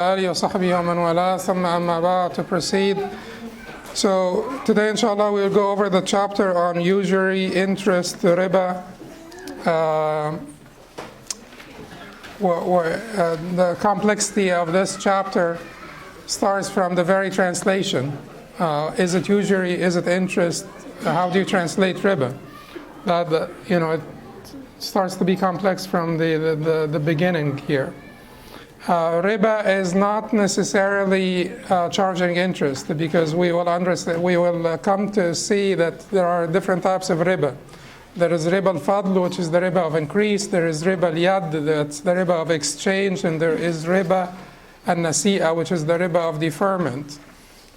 آله وصحبه ومن والاه ثم أما بعد. To proceed, so today inshallah we'll go over the chapter on usury, interest, riba. The complexity of this chapter starts from the very translation. Is it usury? Is it interest? How do you translate riba? It starts to be complex from the beginning here. Riba is not necessarily charging interest, because we will come to see that there are different types of riba. There is riba al-fadl, which is the riba of increase. There is riba al-yad, that's the riba of exchange, and there is riba al-nasi'a, which is the riba of deferment.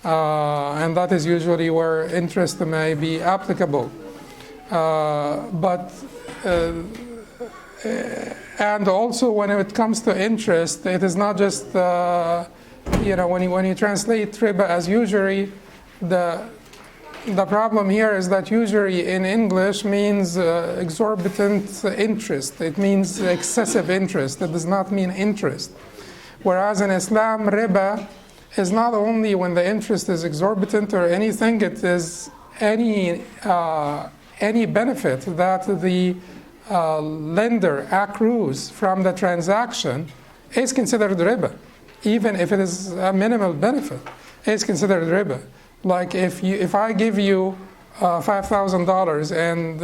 And that is usually where interest may be applicable. And also, when it comes to interest, it is not just when you translate riba as usury, the problem here is that usury in English means exorbitant interest. It means excessive interest. It does not mean interest. Whereas in Islam, riba is not only when the interest is exorbitant or anything, it is any benefit that the lender accrues from the transaction is considered riba, even if it is a minimal benefit. It's considered riba. Like if I give you $5,000 and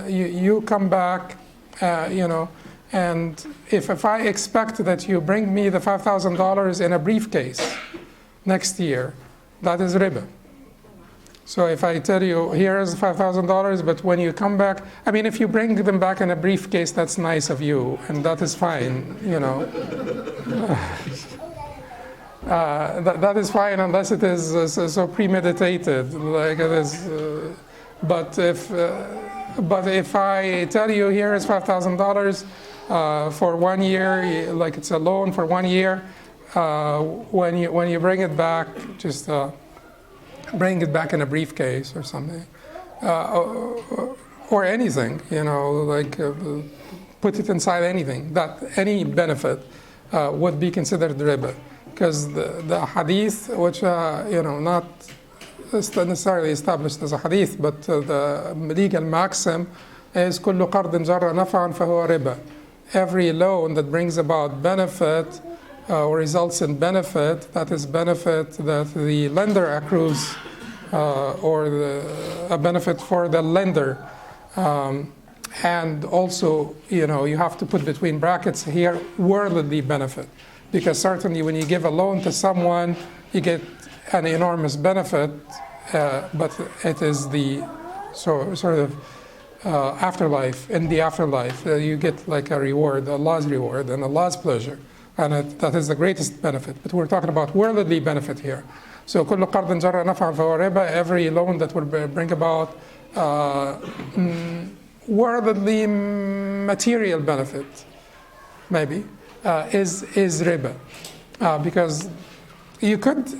you come back, and if I expect that you bring me the $5,000 in a briefcase next year, that is riba. So if I tell you, here's $5,000, but when you come back, if you bring them back in a briefcase, that's nice of you, and that is fine, that is fine unless it is so premeditated, like it is. But if I tell you, here is $5,000 for 1 year, like it's a loan for 1 year, when you bring it back, just bring it back in a briefcase or something, or anything, put it inside anything, that any benefit would be considered riba. Because the hadith, which not necessarily established as a hadith, but the legal maxim is كل قرض جر نفعا فهو ربا. Every loan that brings about benefit or results in benefit, that is benefit that the lender accrues, or a benefit for the lender. And also, you have to put between brackets here, worldly benefit. Because certainly when you give a loan to someone, you get an enormous benefit, but it is the sort of afterlife. In the afterlife, you get like a reward, Allah's reward, and Allah's pleasure. And that is the greatest benefit. But we're talking about worldly benefit here. So كل قرض جر نفعا فهو ربا. Every loan that will bring about worldly material benefit, maybe, is riba. Because you could,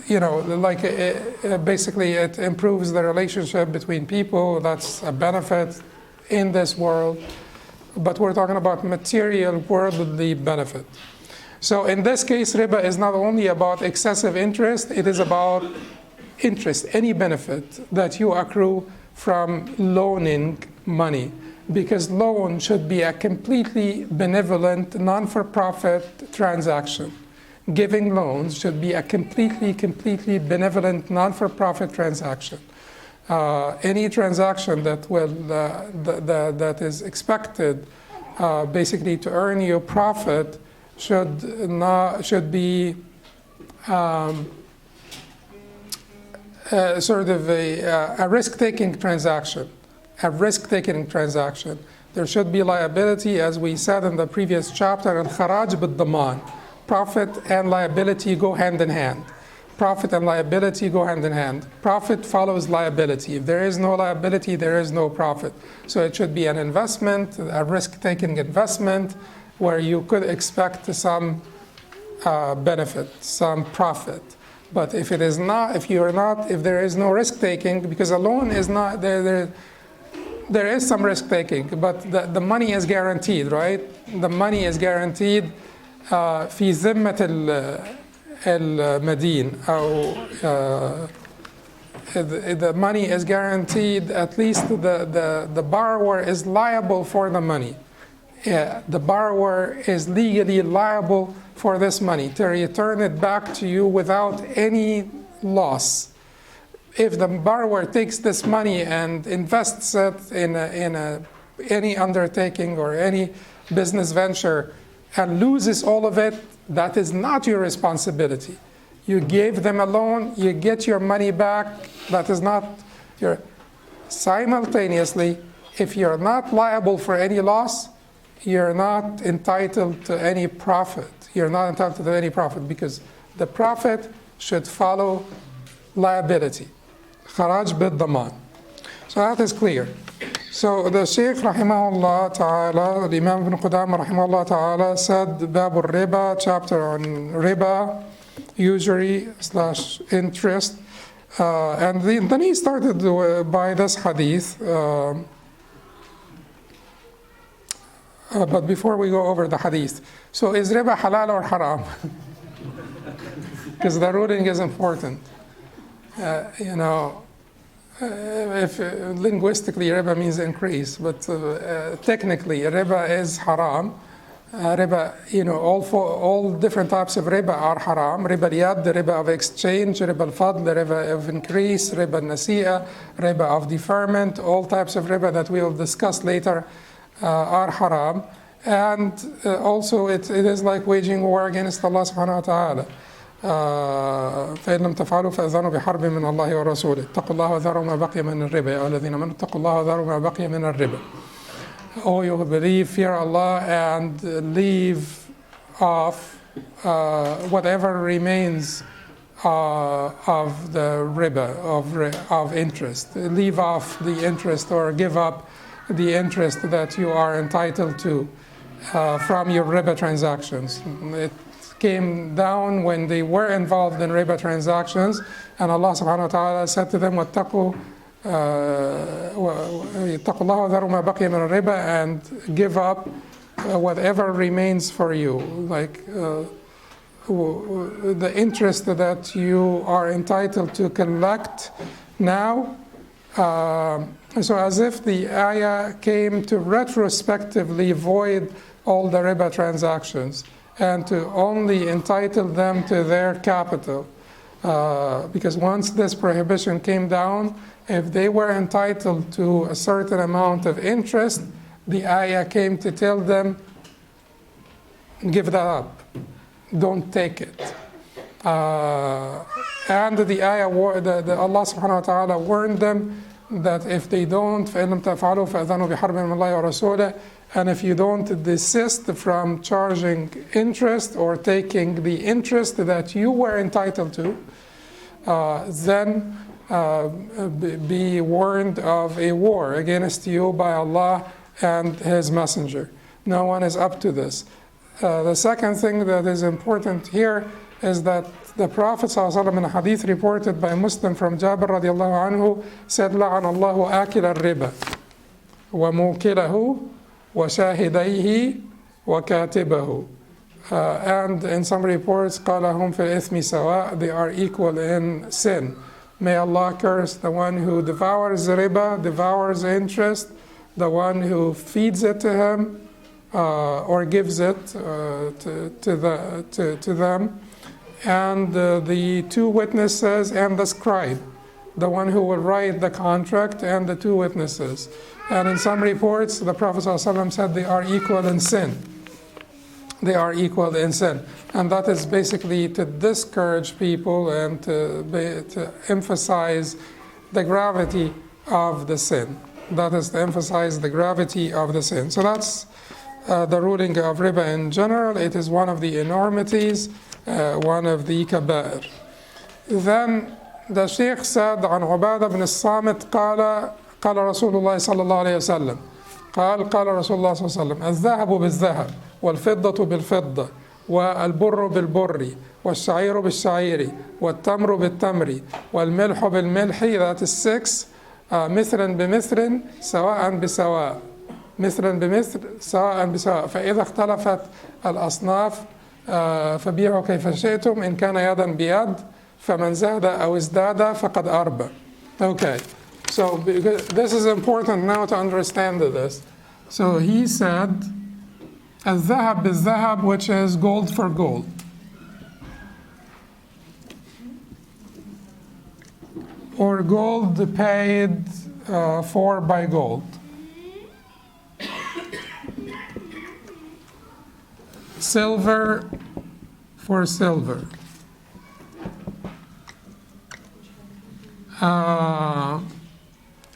basically it improves the relationship between people. That's a benefit in this world. But we're talking about material, worldly benefit. So in this case, riba is not only about excessive interest, it is about interest, any benefit that you accrue from loaning money. Because loan should be a completely benevolent, non-for-profit transaction. Giving loans should be a completely benevolent, non-for-profit transaction. Any transaction that that is expected basically to earn you profit should be sort of a risk-taking transaction. A risk-taking transaction. There should be liability, as we said in the previous chapter, al-Haj bid-daman. Profit and liability go hand in hand. Profit and liability go hand in hand. Profit follows liability. If there is no liability, there is no profit. So it should be an investment, a risk-taking investment, where you could expect some benefit, some profit. But if it is not, if there is no risk-taking, because a loan is not there is some risk-taking, but the money is guaranteed, right? The money is guaranteed في ذمة المدين أو the money is guaranteed, at least the borrower is liable for the money. The borrower is legally liable for this money to return it back to you without any loss. If the borrower takes this money and invests it in any undertaking or any business venture and loses all of it, that is not your responsibility. You gave them a loan, you get your money back, that is not your... Simultaneously, if you're not liable for any loss, you're not entitled to any profit. You're not entitled to any profit because the profit should follow liability. Kharaj bid-daman. So that is clear. So the Shaykh rahimahullah ta'ala, the Imam ibn Qudamah rahimahullah ta'ala said, Bab al-Riba, chapter on riba, usury / interest. And then he started by this hadith. But before we go over the hadith, so is riba halal or haram? Because the ruling is important. If linguistically riba means increase, but technically riba is haram. Riba, all different types of riba are haram. Riba al-yad, the riba of exchange, riba al-fadl, the riba of increase, riba al-nasi'a, riba of deferment, all types of riba that we will discuss later are haram. And also it is like waging war against Allah subhanahu wa ta'ala. فإن لم تفعلوا فأذنوا بحرب من الله ورسوله اتقوا الله وذروا ما بقي من الربا يا أيها الذين آمنوا اتقوا الله وذروا ما بقي من الربا. Oh, you believe, fear Allah and leave off whatever remains of the riba, of interest. Leave off the interest or give up the interest that you are entitled to from your riba transactions. It came down when they were involved in riba transactions, and Allah subhanahu wa ta'ala said to them, وَاتَّقُوا اللَّهَ وَذَرُوا مَا بَقِيَ مِنَ الرِّبَا, and give up whatever remains for you, like the interest that you are entitled to collect now. So as if the ayah came to retrospectively void all the riba transactions and to only entitle them to their capital. Because once this prohibition came down, if they were entitled to a certain amount of interest, the ayah came to tell them, give that up, don't take it. And the ayah, Allah subhanahu wa ta'ala warned them that if they don't, فَإِن لَمْ تَفْعَلُوا فَأَذَنُوا بِحَرْبٍ مِّنَ اللَّهِ وَرَسُولِهِ, and if you don't desist from charging interest or taking the interest that you were entitled to, then be warned of a war against you by Allah and His Messenger. No one is up to this. The second thing that is important here is that the Prophet ﷺ in a hadith reported by Muslim from Jabir radiallahu anhu said, لَعَنَ اللَّهُ آكِلَ الرِّبَى وَمُوكِلَهُ وَشَاهِدَيْهِ وَكَاتِبَهُ. And in some reports, قَالَ هُمْ فِي الْإِثْمِ سَوَاء, they are equal in sin. May Allah curse the one who devours riba, devours interest, the one who feeds it to him, or gives it to them, and the two witnesses and the scribe, the one who will write the contract, and the two witnesses. And in some reports, the Prophet ﷺ said they are equal in sin. They are equal in sin. And that is basically to discourage people and to emphasize the gravity of the sin. That is to emphasize the gravity of the sin. So that's the ruling of riba in general. It is one of the enormities, one of the kaba'ir. Then the Shaykh said عن عبادة بن الصامت قال رسول الله صلى الله عليه وسلم قال رسول الله صلى الله عليه وسلم الذهب بالذهب والفضة بالفضة والبر بالبر والشعير بالشعير والتمر بالتمر والملح بالملح, that is 6, مثلا بمثل سواء بسواء, مثلا بمثل سواء بسواء, فإذا اختلفت الأصناف فبيعوا كيف شئتم إن كان يدا بيد فمن زاد أو ازداد فقد أربى. Okay, so this is important now to understand this. So he said الذهب بالذهب, which is gold for gold. Or gold paid for by gold. Silver for silver.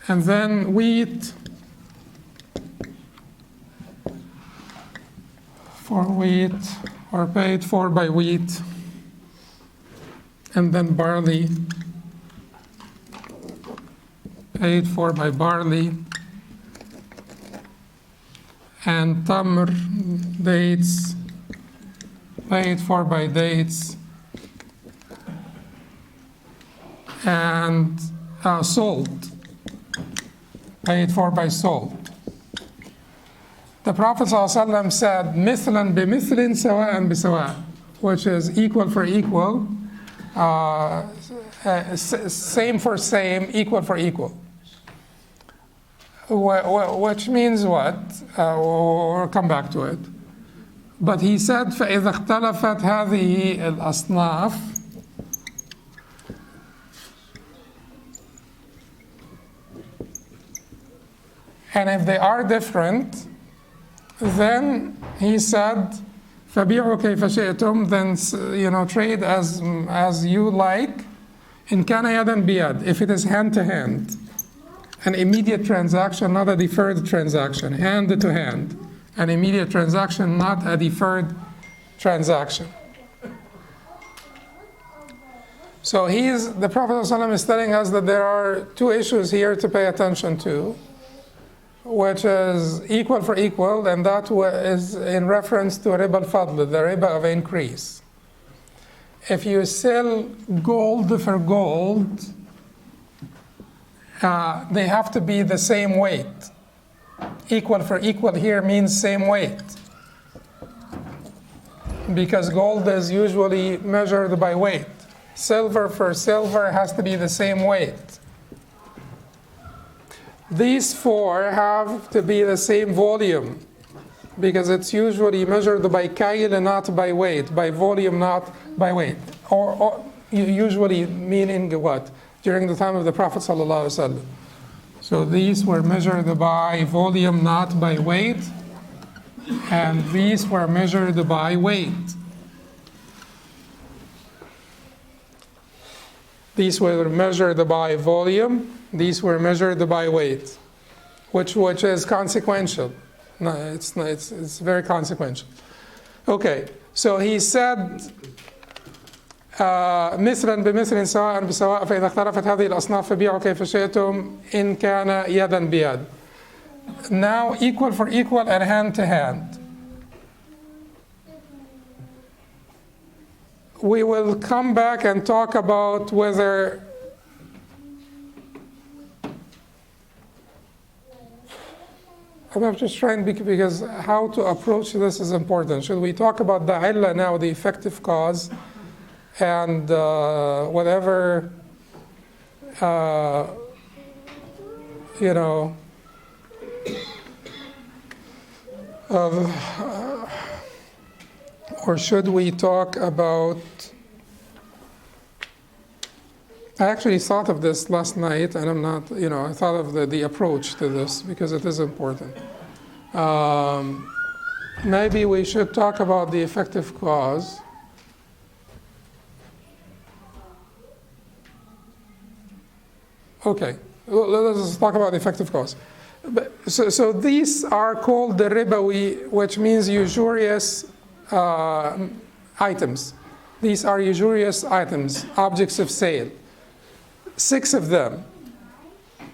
And then wheat for wheat, or paid for by wheat. And then barley, paid for by barley. And tamr, dates, paid for by dates. And salt, paid for by salt. The Prophet ﷺ said, مثلا بمثل سواء بسواء, which is equal for equal, same for same, equal for equal. Which means what? We'll come back to it. But he said, فإذا اختلفت هذه الأصناف, and if they are different, then he said, فَبِيعُوا كَيْفَ شِئْتُمْ, then trade as you like. إِنْ كَانَ يَدًا بِيَدٍ, if it is hand to hand, an immediate transaction, not a deferred transaction, hand to hand, an immediate transaction, not a deferred transaction. So the Prophet ﷺ is telling us that there are two issues here to pay attention to, which is equal for equal, and that is in reference to riba al-fadl, the riba of increase. If you sell gold for gold, they have to be the same weight. Equal for equal here means same weight, because gold is usually measured by weight. Silver for silver has to be the same weight. These four have to be the same volume, because it's usually measured by kayl and not by weight, by volume, not by weight. Or usually meaning what? During the time of the Prophet ﷺ. So these were measured by volume, not by weight, and these were measured by weight. These were measured by volume, these were measured by weight, which is consequential. No, it's very consequential. Okay, so he said, مثلا بمثل سواء بسواء فإذا اختلفت هذه الأصناف فبيعوا كيف شئتم إن كان يدا بيد. Now equal for equal and hand to hand. We will come back and talk about whether I'm just trying, because how to approach this is important. Should we talk about the illah now, the effective cause, and whatever, or should we talk about, I actually thought of this last night, and I'm not, I thought of the approach to this, because it is important. Maybe we should talk about the effective cause. Okay, let's talk about the effective cause. So these are called the ribawi, which means usurious items. These are usurious items, objects of sale. 6 of them.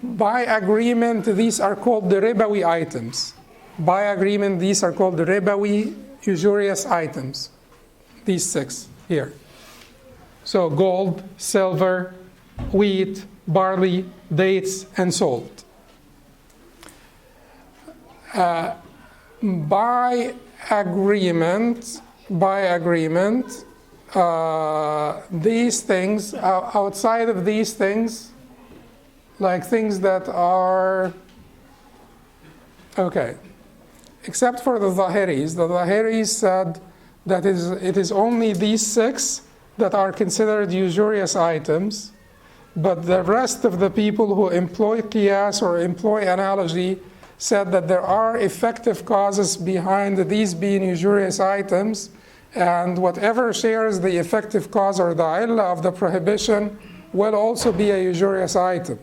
By agreement, these are called the ribawi items. By agreement, these are called the ribawi, usurious items. These 6 here. So gold, silver, wheat, barley, dates, and salt. By agreement, by agreement. These things, outside of these things, like things that are, okay, except for the Zahiris said that it is only these 6 that are considered usurious items, but the rest of the people who employ qiyas or employ analogy said that there are effective causes behind these being usurious items, and whatever shares the effective cause or the illah of the prohibition will also be a usurious item.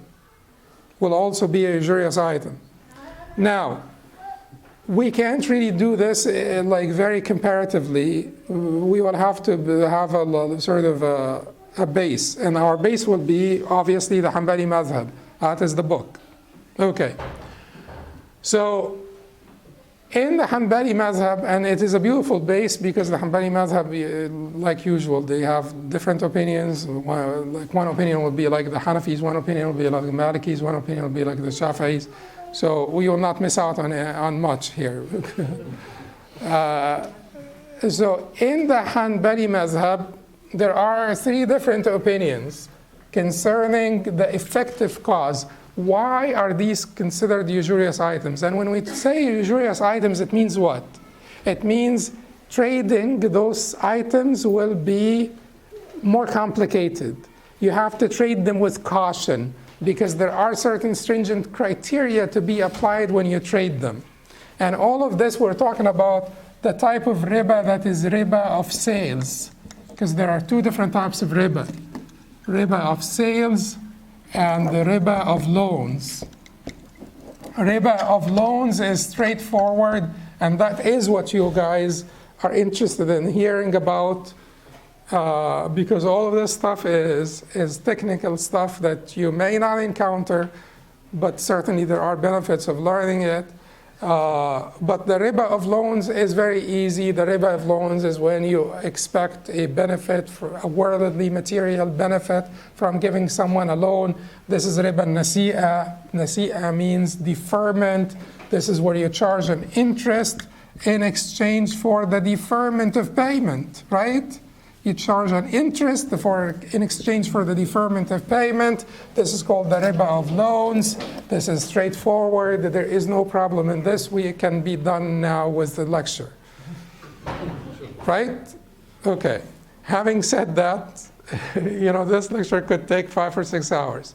Now, we can't really do this like very comparatively. We will have to have a sort of a base, and our base will be obviously the Hanbali madhab. That is the book. Okay. So in the Hanbali madhab, and it is a beautiful base because the Hanbali madhab, like usual, they have different opinions. Like one opinion will be like the Hanafis, one opinion will be like the Malikis, one opinion will be like the Shafi'is. So we will not miss out on much here. So in the Hanbali madhab, there are 3 different opinions concerning the effective cause. Why are these considered usurious items? And when we say usurious items, it means what? It means trading those items will be more complicated. You have to trade them with caution because there are certain stringent criteria to be applied when you trade them. And all of this, we're talking about the type of riba that is riba of sales, because there are 2 different types of riba. Riba of sales and the riba of loans. Riba of loans is straightforward, and that is what you guys are interested in hearing about, because all of this stuff is technical stuff that you may not encounter, but certainly there are benefits of learning it. But the riba of loans is very easy. The riba of loans is when you expect a benefit, for a worldly material benefit from giving someone a loan. This is riba nasi'a. Nasi'a means deferment. This is where you charge an interest in exchange for the deferment of payment, right? You charge an interest in exchange for the deferment of payment. This is called the riba of loans. This is straightforward. There is no problem in this. We can be done now with the lecture. Right? Okay. Having said that, this lecture could take 5 or 6 hours.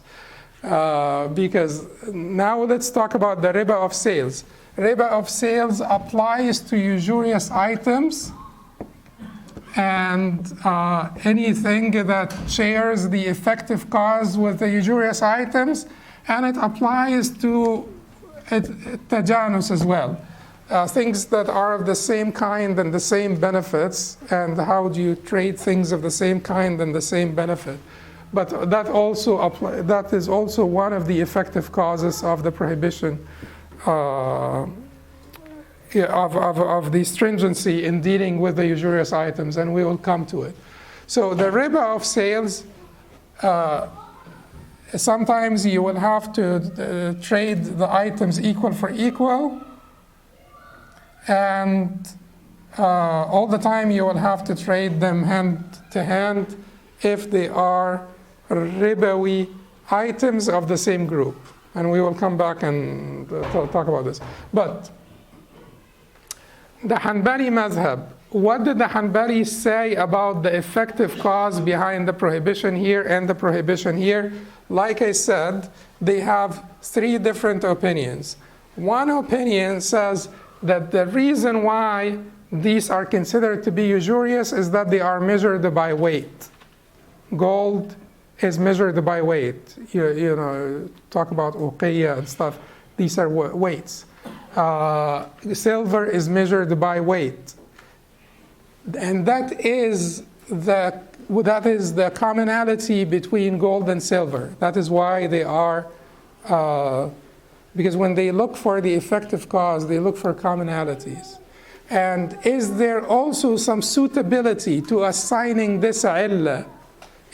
Because now let's talk about the riba of sales. Riba of sales applies to usurious items and anything that shares the effective cause with the usurious items, and it applies to tajanus as well. Things that are of the same kind and the same benefits, and how do you trade things of the same kind and the same benefit. But that is also one of the effective causes of the prohibition of the stringency in dealing with the usurious items, and we will come to it. So the riba of sales, sometimes you will have to trade the items equal for equal, and all the time you will have to trade them hand to hand if they are ribawi items of the same group. And we will come back and talk about this. But the Hanbali madhab, what did the Hanbalis say about the effective cause behind the prohibition here and the prohibition here? Like I said, they have 3 different opinions. One opinion says that the reason why these are considered to be usurious is that they are measured by weight. Gold is measured by weight. Talk about uqiyya and stuff. These are weights. Silver is measured by weight, and that is the commonality between gold and silver. That is why they are, because when they look for the effective cause, they look for commonalities. And is there also some suitability to assigning this illah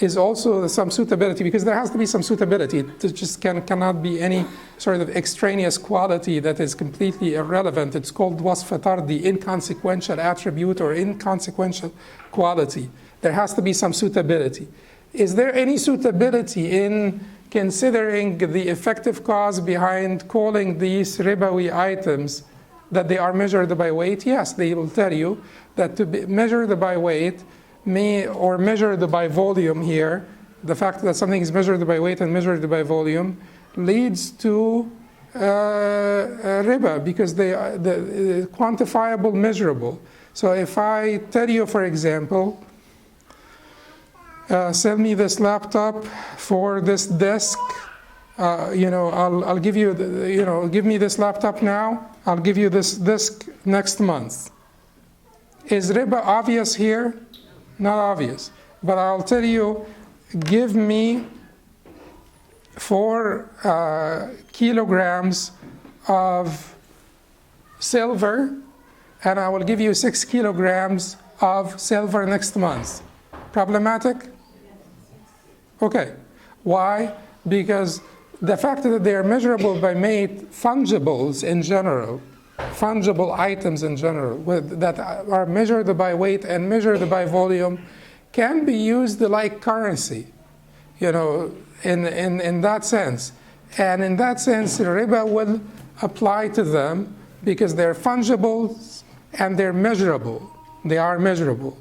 is also some suitability, because there has to be some suitability. It just cannot be any sort of extraneous quality that is completely irrelevant. It's called wasf tardi, inconsequential attribute or inconsequential quality. There has to be some suitability. Is there any suitability in considering the effective cause behind calling these ribawi items that they are measured by weight? Yes, they will tell you that to be measured by weight or measured by volume here, the fact that something is measured by weight and measured by volume leads to riba, because they are the quantifiable, measurable. So if I tell you, for example, sell me this laptop for this desk, I'll give you, give me this laptop now, I'll give you this disk next month. Is riba obvious here? Not obvious. But I'll tell you, give me 4 kilograms of silver, and I will give you 6 kilograms of silver next month. Problematic? Okay. Why? Because the fact that they are measurable by weight, fungibles in general, fungible items in general, that are measured by weight and measured by volume, can be used like currency, in that sense. And in that sense, riba will apply to them because they're fungible and they're measurable. They are measurable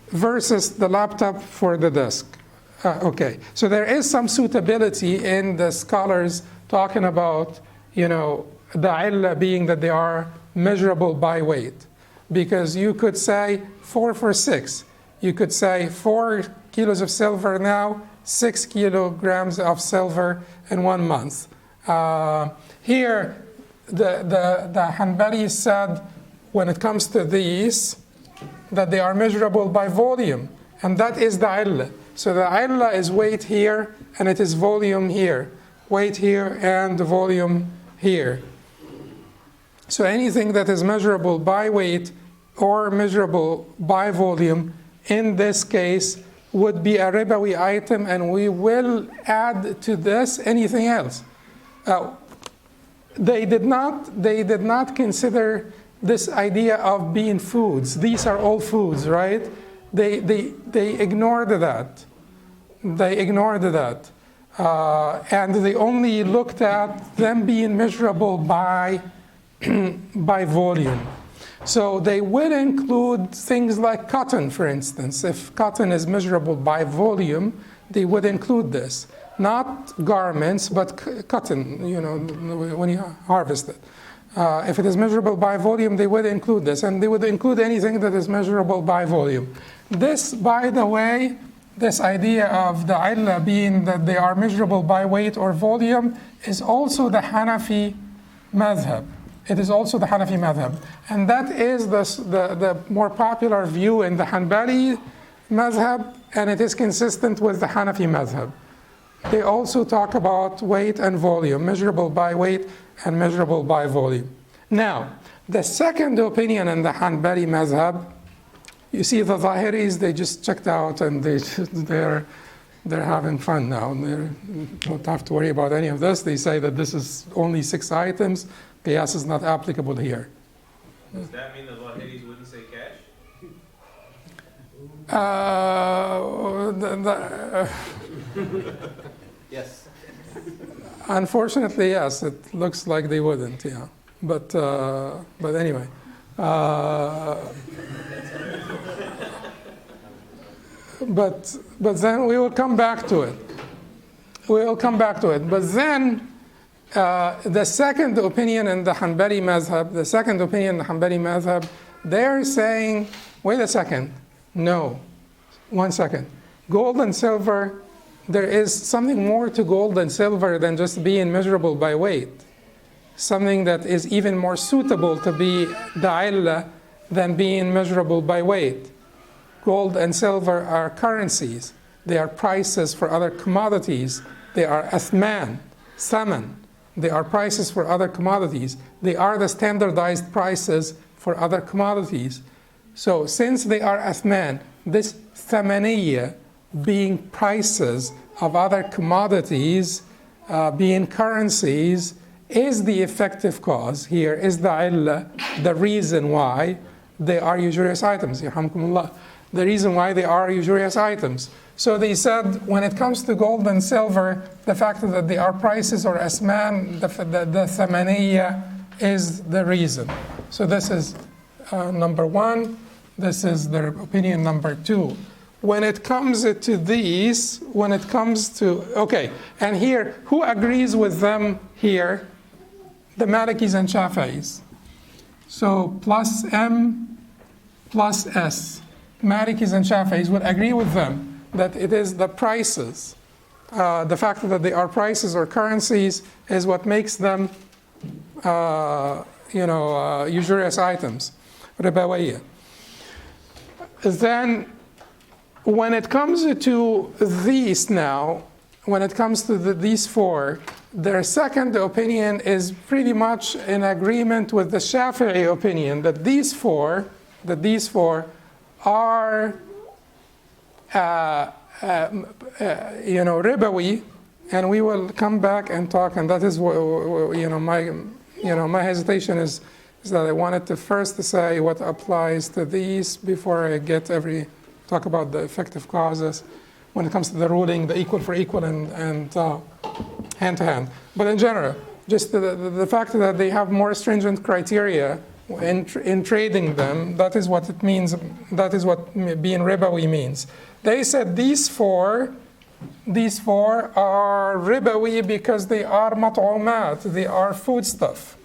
versus the laptop for the desk. Okay, so there is some suitability in the scholars talking about, the illah being that they are measurable by weight. Because you could say 4 for 6. You could say 4 kilos of silver now, 6 kilograms of silver in 1 month. Here, the Hanbali said, when it comes to these, that they are measurable by volume. And that is the illah. So the illah is weight here, and it is volume here. Weight here and volume here. So anything that is measurable by weight or measurable by volume, in this case, would be a ribawi item, and we will add to this anything else. They did not consider this idea of being foods. These are all foods, right? They ignored that. They ignored that. And they only looked at them being measurable by volume. So they will include things like cotton, for instance. If cotton is measurable by volume, they would include this. Not garments, but cotton, when you harvest it. If it is measurable by volume, they would include this. And they would include anything that is measurable by volume. This, by the way, this idea of the illah being that they are measurable by weight or volume is also the Hanafi madhab. It is also the Hanafi madhab. And that is the more popular view in the Hanbali madhab, and it is consistent with the Hanafi madhab. They also talk about weight and volume, measurable by weight and measurable by volume. Now, the second opinion in the Hanbali madhab, you see the Zahiris, they just checked out and they're having fun now. They don't have to worry about any of this. They say that this is only 6 items. Qiyas is not applicable here. Does that mean the Zahiris wouldn't say cash? Yes. Unfortunately, yes. It looks like they wouldn't. Yeah, but anyway. But then we will come back to it. We will come back to it. But then the second opinion in the Hanbali madhab, they're saying, wait a second. No, 1 second. Gold and silver, there is something more to gold and silver than just being measurable by weight. Something that is even more suitable to be the illah than being measurable by weight. Gold and silver are currencies. They are prices for other commodities. They are athman, thaman. They are prices for other commodities. They are the standardized prices for other commodities. So since they are athman, this thamaniya being prices of other commodities, being currencies, is the effective cause here, is the illah, the reason why they are usurious items. Yarhamkumullah. The reason why they are usurious items. So they said when it comes to gold and silver, the fact that they are prices or asman, the thamaniya is the reason. So this is number one. This is their opinion number two. When it comes to these, when it comes to, okay, and here, who agrees with them here? The Malikis and Shafi'is. So plus M plus S. Malikis and Shafi'is would agree with them that it is the prices. The fact that they are prices or currencies is what makes them, usurious items. Ribawiyya. Then, when it comes to these now, when it comes to these four, their second opinion is pretty much in agreement with the Shafi'i opinion that these four are, ribawi, and we will come back and talk. And that is my hesitation is that I wanted to first say what applies to these before I talk about the effective causes when it comes to the ruling, the equal for equal and hand to hand. But in general, just the fact that they have more stringent criteria in trading them, that is what it means, that is what being ribawi means. They said these four are ribawi because they are mat'umat, they are foodstuff.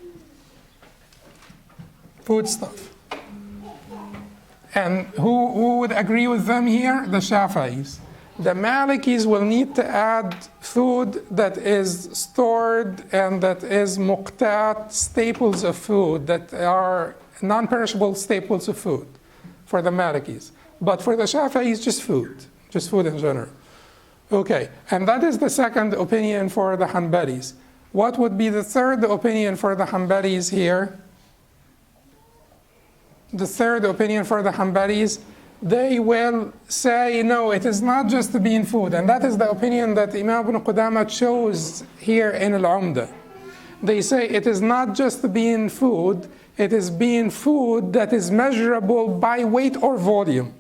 And who would agree with them here? The Shafi'is. The Malikis will need to add food that is stored and that is muqtat, staples of food, that are non-perishable staples of food for the Malikis. But for the Shafi'is, just food in general. Okay, and that is the second opinion for the Hanbalis. What would be the third opinion for the Hanbalis here? The third opinion for the Hanbalis, they will say, no, it is not just being food. And that is the opinion that Imam ibn Qudamah chose here in al-Umdat. They say it is not just being food, it is being food that is measurable by weight or volume.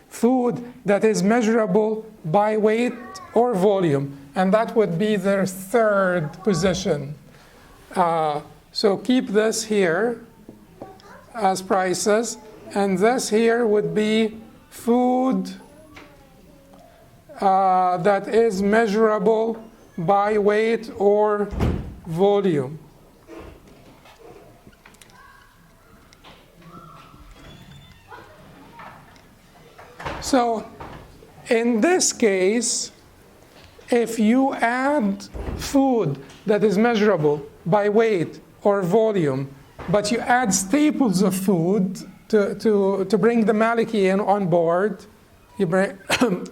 Food that is measurable by weight or volume. And that would be their third position. So keep this here as prices, and this here would be food that is measurable by weight or volume. So in this case, if you add food that is measurable by weight or volume, but you add staples of food to bring the Maliki in on board, you bring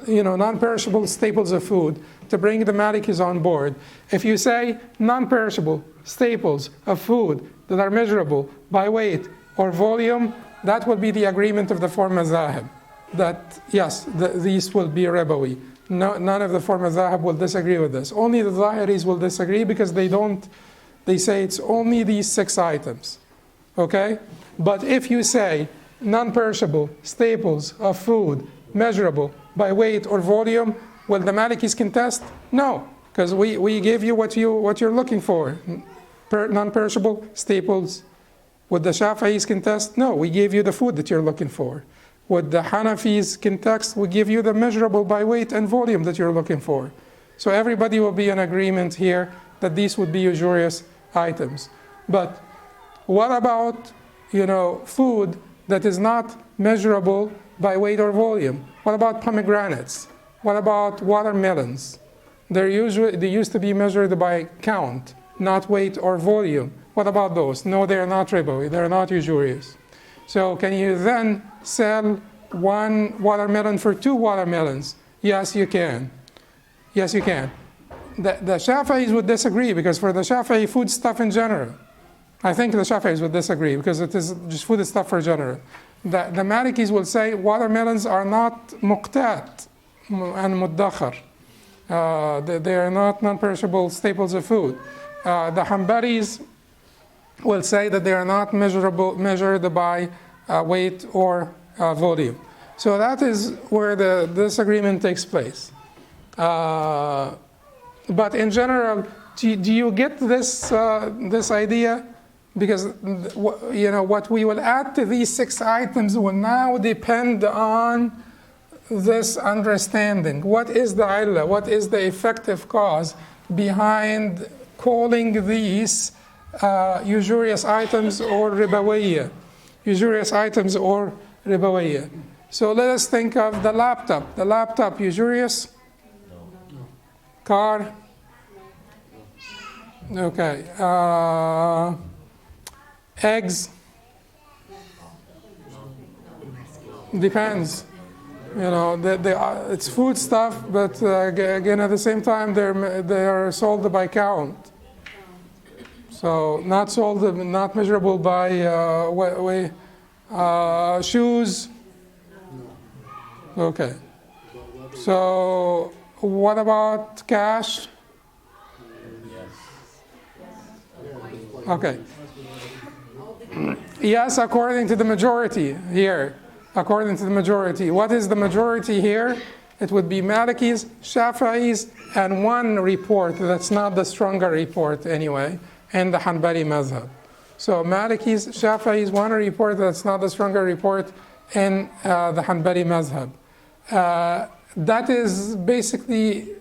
non-perishable staples of food to bring the Malikis on board. If you say non-perishable staples of food that are measurable by weight or volume, that will be the agreement of the four mazahib. That yes, these will be ribawi. No, none of the four mazahib will disagree with this. Only the Zahiris will disagree because they say it's only these 6 items. Okay? But if you say non-perishable staples of food measurable by weight or volume, will the Malikis contest? No, because we give you what you're looking for. Non-perishable staples. Would the Shafi'is contest? No, we gave you the food that you're looking for. Would the Hanafis contest? We give you the measurable by weight and volume that you're looking for. So everybody will be in agreement here that these would be usurious items. But what about, food that is not measurable by weight or volume? What about pomegranates? What about watermelons? They used to be measured by count, not weight or volume. What about those? No, they are not ribawi. They are not usurious. So can you then sell 1 watermelon for 2 watermelons? Yes, you can. Yes, you can. The Shafi'is would disagree because for the Shafi'i, food stuff in general. I think the Shafi'is would disagree because it is just food stuff for general. The Malikis will say watermelons are not muqtat. and muddakhar. They are not non-perishable staples of food. The Hanbalis will say that they are not measured by weight or volume. So that is where the disagreement takes place. But in general, do you get this idea? Because what we will add to these 6 items will now depend on this understanding. What is the illah? What is the effective cause behind calling these usurious items or ribawiyya? Usurious items or ribawiyya. So let us think of the laptop. The laptop usurious? No. Car? Okay. Eggs? Depends. It's food stuff, but again, at the same time, they are sold by count. So not measurable by weight. Shoes. Okay. So what about cash? Okay. Yes, according to the majority here. According to the majority. What is the majority here? It would be Malikis, Shafi'is, and one report that's not the stronger report anyway, and the Hanbali madhab. So Malikis, Shafi'is, one report that's not the stronger report, in the Hanbali madhab. That is basically,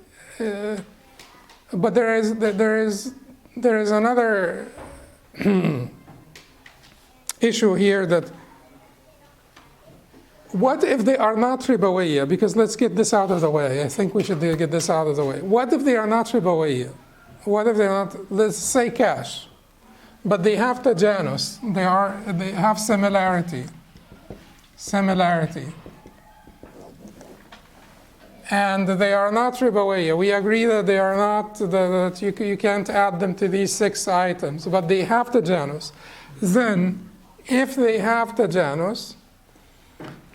but there is another issue here, that what if they are not ribawiyya? Because let's get this out of the way. I think we should get this out of the way. What if they are not ribawiyya? What if they're not, let's say cash, but they have tajanus, they have similarity, and they are not ribawiyya. We agree that they are not, that you can't add them to these 6 items, but they have tajanus. Then, if they have tajanus,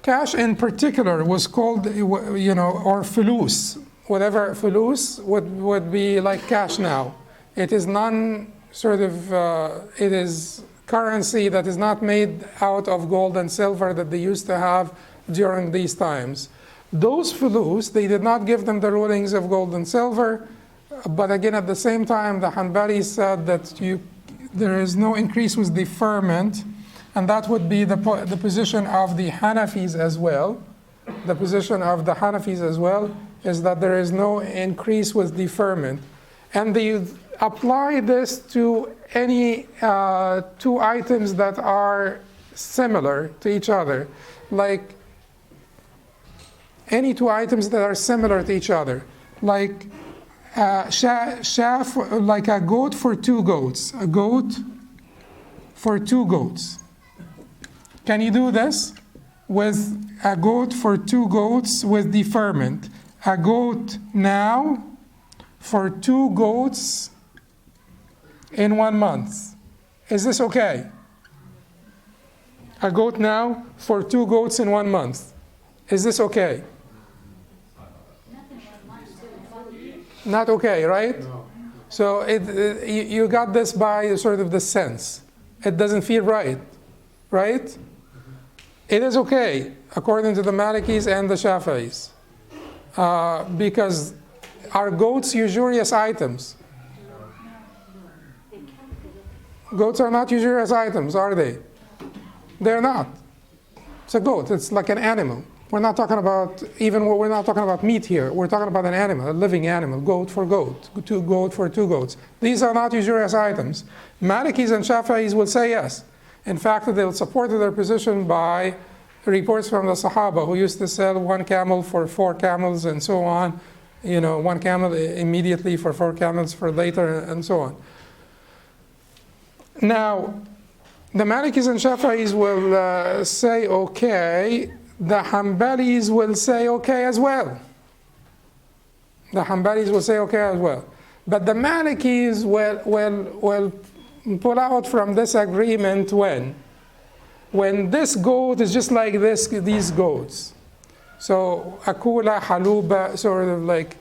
cash in particular was called, or fulus. Whatever fulus would be like cash now. It is it is currency that is not made out of gold and silver that they used to have during these times. Those fulus, they did not give them the rulings of gold and silver, but again, at the same time, the Hanbali said that there is no increase with deferment, and that would be the position of the Hanafis as well. The position of the Hanafis as well is that there is no increase with deferment. And they apply this to any 2 items that are similar to each other, like any 2 items that are similar to each other, like like a goat for 2 goats, a goat for 2 goats. Can you do this with a goat for 2 goats with deferment? A goat now for 2 goats in 1 month. Is this okay? A goat now for 2 goats in 1 month. Is this okay? Not okay, right? No. So you got this by sort of the sense. It doesn't feel right, right? It is okay, according to the Malikis and the Shafi'is, because are goats usurious items? Goats are not usurious items, are they? They're not. It's a goat. It's like an animal. We're not talking about meat here. We're talking about an animal, a living animal, goat for goat, 2 goat for 2 goats. These are not usurious items. Malikis and Shafi'is will say yes. In fact, they will support their position by reports from the Sahaba who used to sell 1 camel for 4 camels and so on. 1 camel immediately for 4 camels for later and so on. Now, the Malikis and Shafi'is will say okay. The Hanbalis will say okay as well. The Hanbalis will say okay as well. But the Malikis will pull out from this agreement when this goat is just like these goats. So akula, haluba, sort of like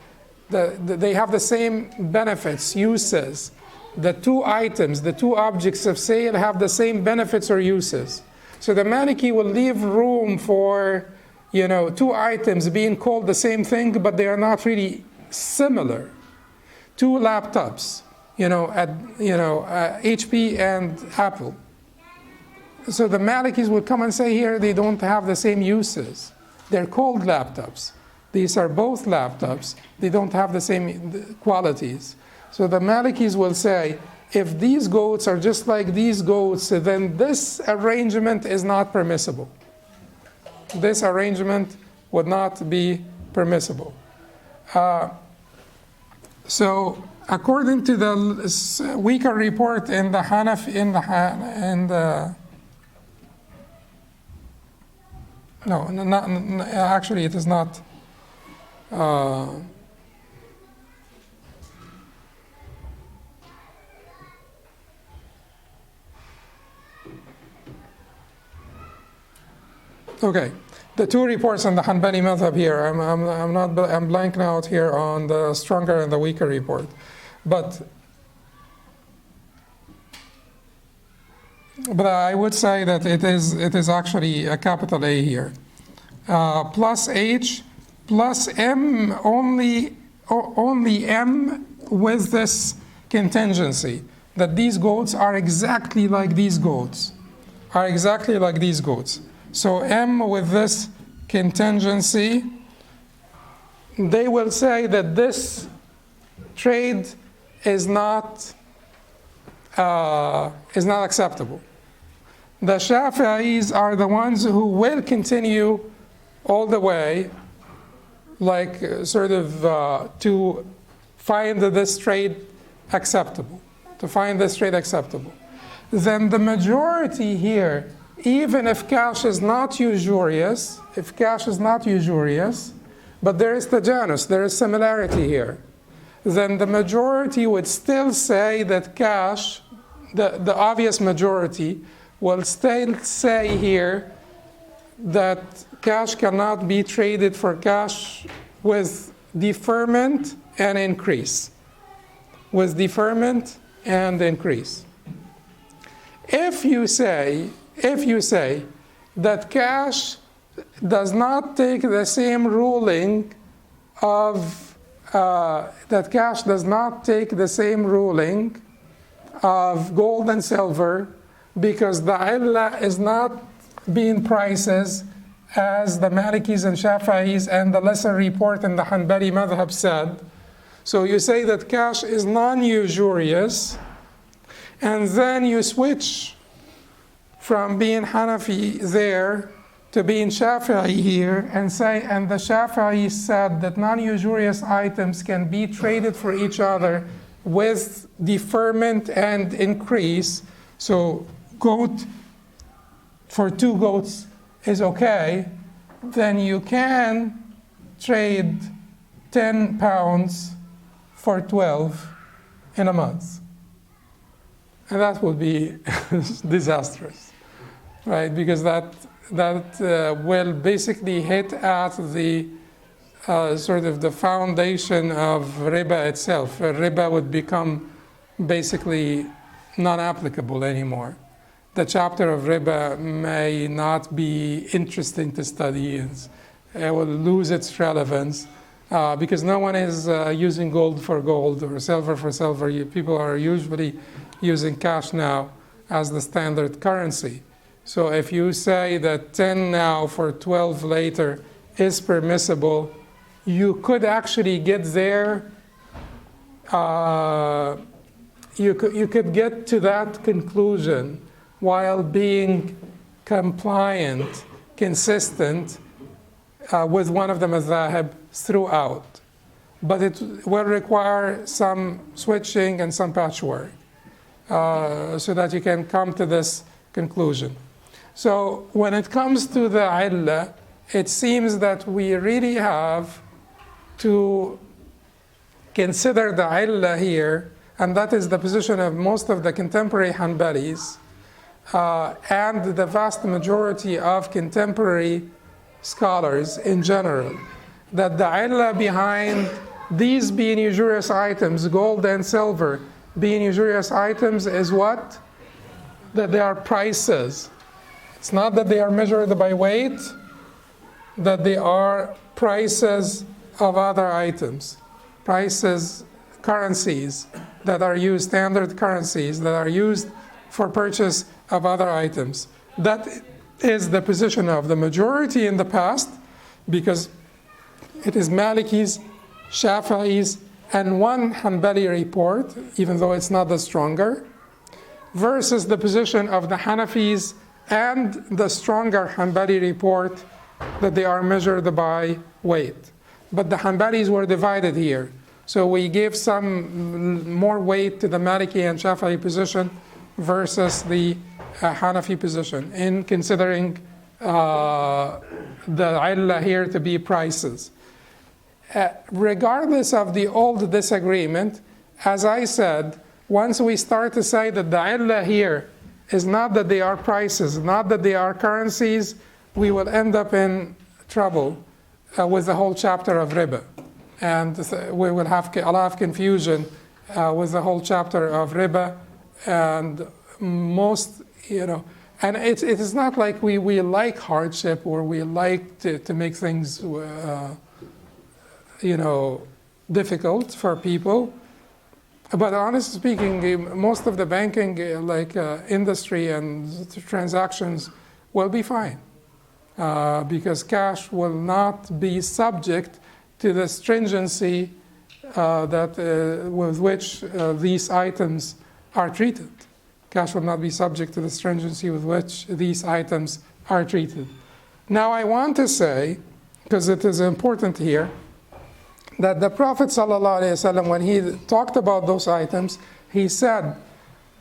they have the same benefits, uses. The two items, the two objects of sale have the same benefits or uses. So the Maliki will leave room for, two items being called the same thing, but they are not really similar. Two laptops, HP and Apple. So the Malikis would come and say here they don't have the same uses. They're called laptops. These are both laptops. They don't have the same qualities. So the Malikis will say, if these goats are just like these goats, then this arrangement is not permissible. This arrangement would not be permissible. So according to the weaker report in the actually it is not. Okay, the two reports on the Hanbali madhab here. I'm blanking out here on the stronger and the weaker report, but I would say that it is actually a capital A here. Plus H plus M only M with this contingency that these goats are exactly like these goats. So M with this contingency, they will say that this trade is not acceptable. The Shafi'is are the ones who will continue all the way, like to find this trade acceptable. Then the majority here, even if cash is not usurious, but there is tajanus, there is similarity here, then the majority would still say that cash, the obvious majority, will still say here that cash cannot be traded for cash with deferment and increase. If you say that cash does not take the same ruling of gold and silver, because the illah is not being prices as the Malikis and Shafi'is and the lesser report in the Hanbali madhab said. So you say that cash is non-usurious, and then you switch from being Hanafi there to being Shafi'i here and the Shafi'i said that non-usurious items can be traded for each other with deferment and increase. So goat for 2 goats is okay, then you can trade 10 pounds for 12 in a month. And that would be disastrous, right? Because that will basically hit at the the foundation of riba itself. Riba would become basically non-applicable anymore. The chapter of riba may not be interesting to study. It will lose its relevance because no one is using gold for gold or silver for silver. People are usually using cash now as the standard currency. So if you say that 10 now for 12 later is permissible, you could actually get there. You could get to that conclusion while being compliant, consistent with one of the madhahib throughout. But it will require some switching and some patchwork so that you can come to this conclusion. So when it comes to the illah, it seems that we really have to consider the illah here, and that is the position of most of the contemporary Hanbalis and the vast majority of contemporary scholars in general that the illah behind these being usurious items, gold and silver being usurious items, is what? That they are prices. It's not that they are measured by weight, that they are prices of other items. Prices, currencies that are used, standard currencies that are used for purchase of other items. That is the position of the majority in the past, because it is Malikis, Shafi'is, and one Hanbali report, even though it's not the stronger, versus the position of the Hanafis and the stronger Hanbali report that they are measured by weight. But the Hanbalis were divided here. So we gave some more weight to the Maliki and Shafi'i position versus the Hanafi position in considering the illah here to be prices. Regardless of the old disagreement, as I said, once we start to say that the illah here is not that they are prices, not that they are currencies, we will end up in trouble with the whole chapter of riba. And we will have a lot of confusion with the whole chapter of riba. And most, and it is not like we like hardship or we like to make things, difficult for people. But honestly speaking, most of the banking industry and transactions will be fine because cash will not be subject to the stringency with which these items are treated. Cash will not be subject to the stringency with which these items are treated. Now I want to say, because it is important here, that the Prophet ﷺ, when he talked about those items, he said,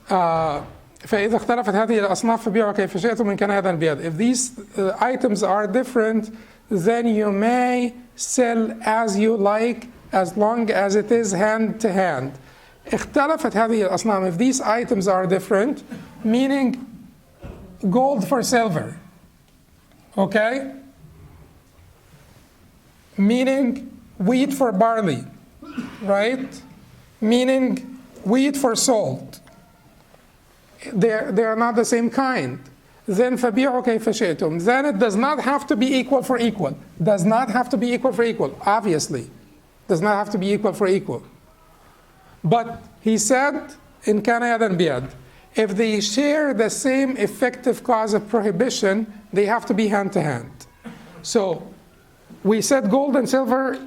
فإذا اختلفت هذه الأصناف فبيعوا كيف شئتم إن كان هذا البيد. If these items are different, then you may sell as you like, as long as it is hand to hand. اختلفت هذه الأصناف. If these items are different, meaning gold for silver, okay? Meaning wheat for barley, right? Meaning wheat for salt. They are not the same kind. Then فَبِيعُوا كَيْفَ شِئْتُمْ. Then it does not have to be equal for equal. Does not have to be equal for equal, obviously. Does not have to be equal for equal. But he said, in كَانَ يَدًا بِيَدٍ. If they share the same effective cause of prohibition, they have to be hand to hand. So we said gold and silver,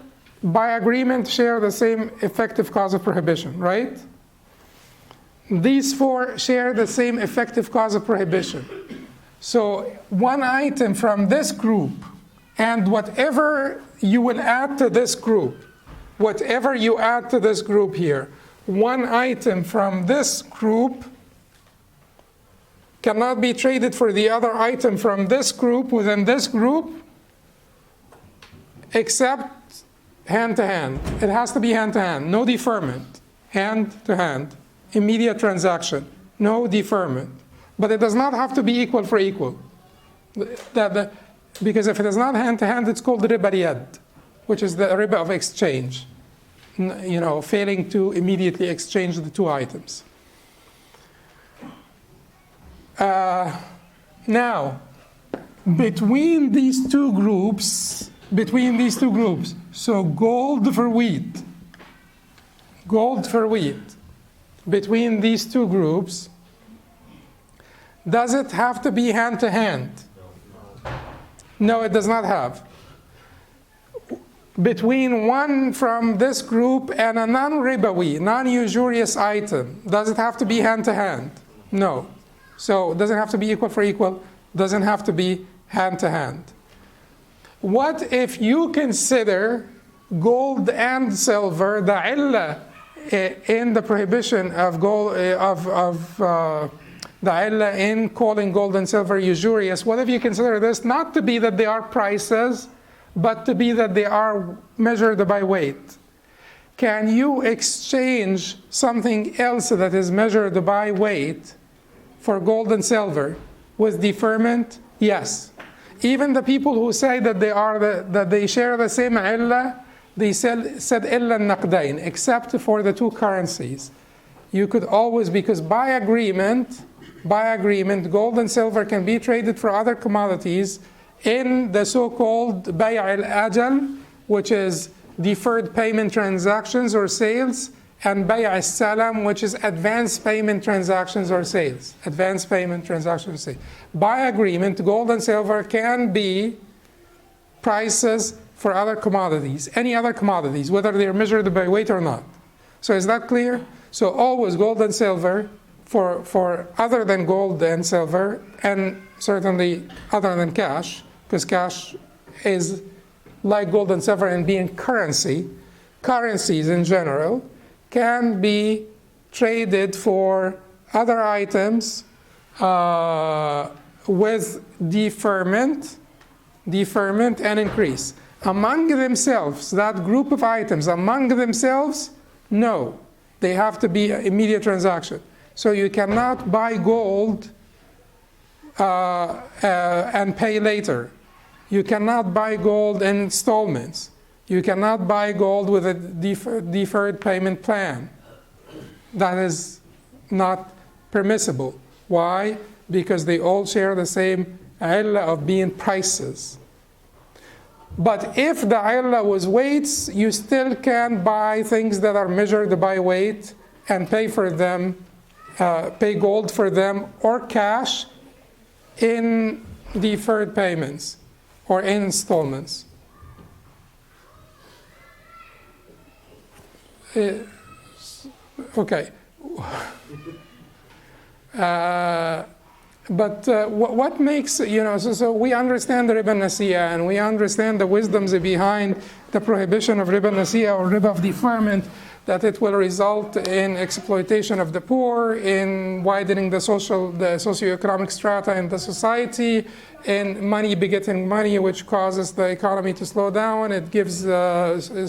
by agreement, share the same effective cause of prohibition, right? These four share the same effective cause of prohibition. So one item from this group, and whatever you will add to this group, whatever you add to this group here, one item from this group cannot be traded for the other item from this group within this group, except hand to hand. It has to be hand to hand, no deferment, hand to hand. Immediate transaction, no deferment. But it does not have to be equal for equal. Because if it is not hand to hand, it's called riba riyad, which is the riba of exchange. Failing to immediately exchange the two items. Now, between these two groups, so gold for wheat, between these two groups, does it have to be hand to hand? No, it does not have. Between one from this group and a non-ribawi, non-usurious item, does it have to be hand to hand? No. So does it have to be equal for equal? Doesn't have to be hand to hand. What if you consider gold and silver, the illah in the prohibition of gold, the illah in calling gold and silver usurious? What if you consider this not to be that they are prices, but to be that they are measured by weight? Can you exchange something else that is measured by weight for gold and silver with deferment? Yes. even the people who say that that they share the same illah, they said illa naqdain, except for the two currencies. You could always, because by agreement, gold and silver can be traded for other commodities in the so-called bay' al-ajal, which is deferred payment transactions or sales, and bay' al-salam, which is advanced payment transactions or sales. Advanced payment transactions or sales. By agreement, gold and silver can be prices for other commodities, any other commodities, whether they're measured by weight or not. So is that clear? So always gold and silver for other than gold and silver, and certainly other than cash, because cash is like gold and silver in being currency. Currencies in general can be traded for other items with deferment and increase. Among themselves, that group of items, among themselves, no. They have to be an immediate transaction. So you cannot buy gold and pay later. You cannot buy gold in installments. You cannot buy gold with a deferred payment plan. That is not permissible. Why? Because they all share the same illah of being prices. But if the illah was weights, you still can buy things that are measured by weight and pay for them, pay gold for them or cash in deferred payments or in installments. Okay. But what makes, so we understand the riba nasi'a, and we understand the wisdoms behind the prohibition of riba nasi'a or riba of deferment, that it will result in exploitation of the poor, in widening the socioeconomic strata in the society, in money begetting money, which causes the economy to slow down. It gives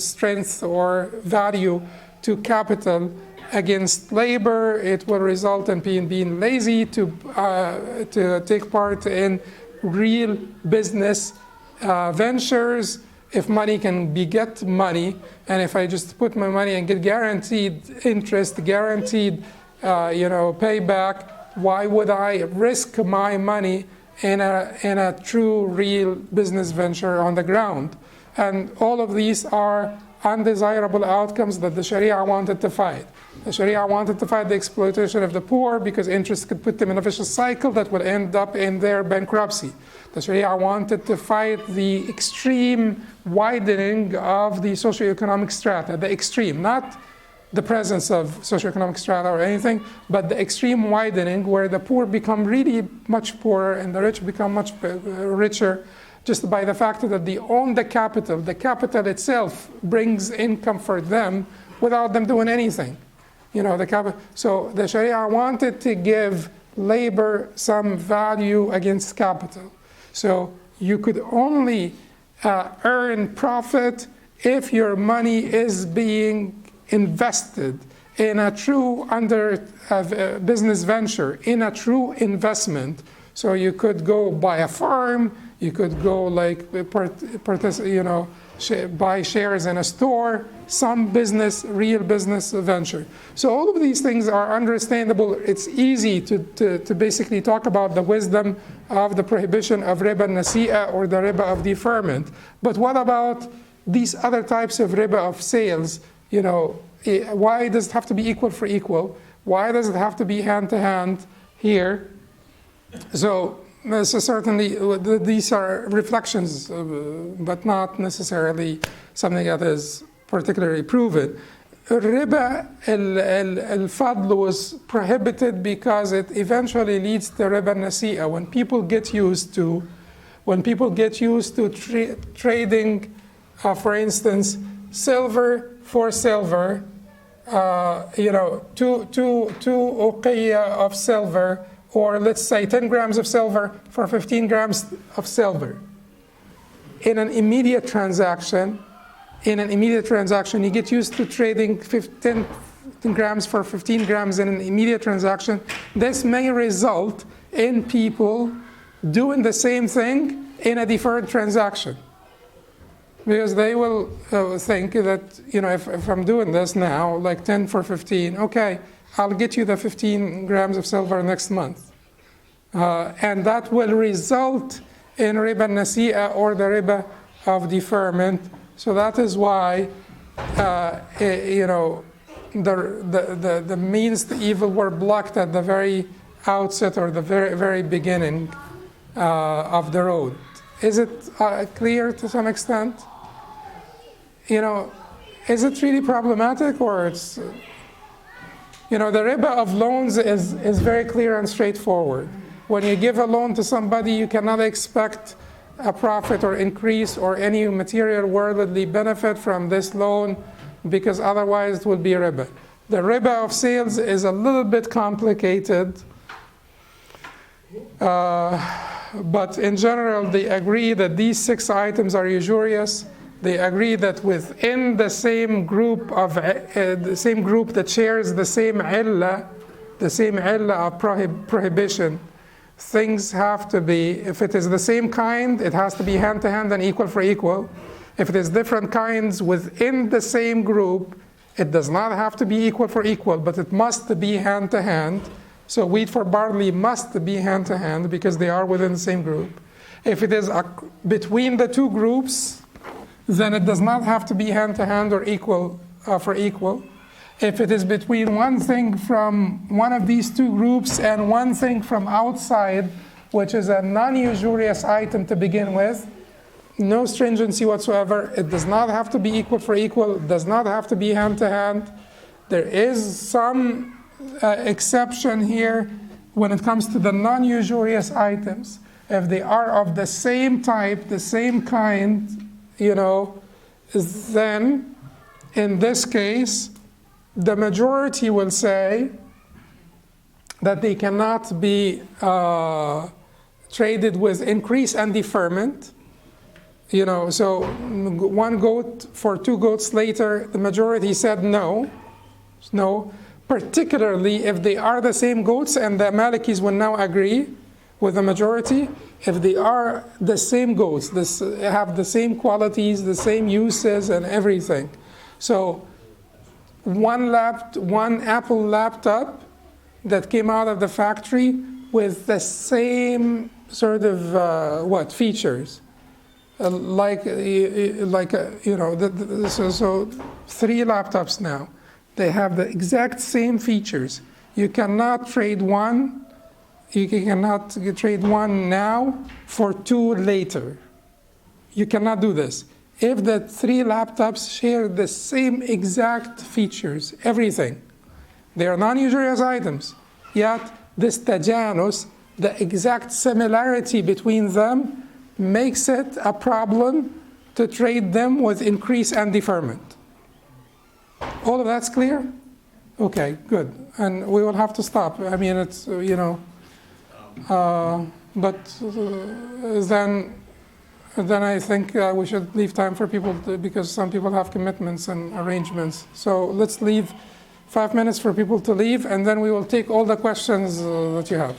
strength or value to capital against labor. It will result in being lazy to take part in real business ventures. If money can beget money, and if I just put my money and get guaranteed interest, guaranteed payback, why would I risk my money in a true real business venture on the ground? And all of these are undesirable outcomes that the Sharia wanted to fight. The Sharia wanted to fight the exploitation of the poor because interest could put them in a vicious cycle that would end up in their bankruptcy. The Sharia wanted to fight the extreme widening of the socioeconomic strata, the extreme, not the presence of socioeconomic strata or anything, but the extreme widening where the poor become really much poorer and the rich become much richer, just by the fact that they own the capital. The capital itself brings income for them without them doing anything. So the Sharia wanted to give labor some value against capital. So you could only earn profit if your money is being invested in a true business venture, in a true investment. So you could go buy a farm, you could go buy shares in a store, some business, real business venture. So all of these things are understandable. It's easy to basically talk about the wisdom of the prohibition of riba nasi'a or the riba of deferment. But what about these other types of riba of sales? Why does it have to be equal for equal? Why does it have to be hand to hand here? So certainly these are reflections, but not necessarily something that is particularly proven. Riba al-fadl was prohibited because it eventually leads to riba nasi'a. When people get used to trading, for instance, silver for silver, two uqiyya of silver, or let's say 10 grams of silver for 15 grams of silver. In an immediate transaction, you get used to trading 10 grams for 15 grams in an immediate transaction. This may result in people doing the same thing in a deferred transaction. Because they will think that, if I'm doing this now, like 10 for 15, okay, I'll get you the 15 grams of silver next month. And that will result in riba nasi'a, or the riba of deferment. So that is why, the means to evil were blocked at the very outset, or the very, very beginning of the road. Is it clear to some extent? Is it really problematic, or it's, the riba of loans is very clear and straightforward. When you give a loan to somebody, you cannot expect a profit or increase or any material worldly benefit from this loan, because otherwise it would be riba. The riba of sales is a little bit complicated, but in general they agree that these 6 items are usurious. They agree that within the same group that shares the same illah of prohibition, things have to be, if it is the same kind, it has to be hand to hand and equal for equal. If it is different kinds within the same group, it does not have to be equal for equal, but it must be hand to hand. So wheat for barley must be hand to hand because they are within the same group. If it is between the 2 groups, then it does not have to be hand to hand or equal for equal. If it is between one thing from one of these 2 groups and one thing from outside, which is a non-usurious item to begin with, no stringency whatsoever. It does not have to be equal for equal. It does not have to be hand to hand. There is some exception here when it comes to the non-usurious items. If they are of the same type, the same kind, then in this case, the majority will say that they cannot be traded with increase and deferment. So 1 goat for 2 goats later, the majority said no, particularly if they are the same goats, and the Malikis will now agree with the majority, if they are the same goats, have the same qualities, the same uses and everything. So one Apple laptop that came out of the factory with the same sort of features. So 3 laptops now, they have the exact same features. You cannot trade one now for 2 later. You cannot do this. If the 3 laptops share the same exact features, everything, they are non-usurious items, yet this tajanus, the exact similarity between them, makes it a problem to trade them with increase and deferment. All of that's clear? Okay, good. And we will have to stop. I mean, it's, then I think we should leave time for people because some people have commitments and arrangements. So let's leave 5 minutes for people to leave, and then we will take all the questions that you have.